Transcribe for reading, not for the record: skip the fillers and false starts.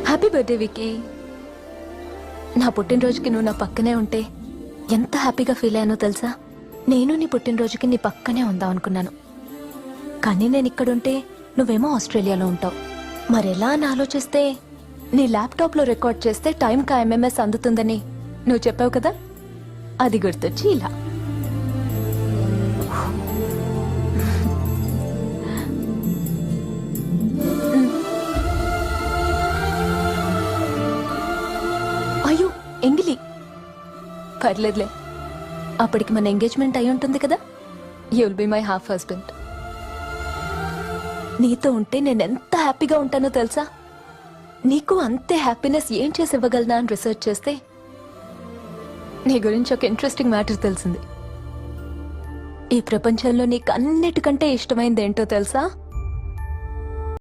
Happy birthday wiki. నా పుట్టినరోజుకి నువ్వు నా పక్కనే ఉంటే ఎంత హ్యాపీగా ఫీల్ అయ్యానో తెలుసా? నేను నీ పుట్టినరోజుకి నీ పక్కనే ఉందాం అనుకున్నాను, కానీ నేను ఇక్కడుంటే నువ్వేమో ఆస్ట్రేలియాలో ఉంటావు. మరెలా అని ఆలోచిస్తే నీ ల్యాప్టాప్లో రికార్డ్ చేస్తే టైంకి ఎంఎంఎస్ అందుతుందని నువ్వు చెప్పావు కదా, అది గుర్తొచ్చి ఇలా. అయ్యో ఎంగిలి, పర్లేదులే, అప్పటికి మన ఎంగేజ్మెంట్ అయి ఉంటుంది కదా. You will be my half husband. నీతో ఉంటే నేను ఎంత హ్యాపీగా ఉంటానో తెలుసా? నీకు అంతే హ్యాపీనెస్ ఏం చేసి ఇవ్వగలనా అని రీసెర్చ్ చేస్తే నీ గురించి ఒక ఇంట్రెస్టింగ్ మ్యాటర్ తెలిసింది. ఈ ప్రపంచంలో నీకు అన్నిటికంటే ఇష్టమైంది ఏంటో తెలుసా?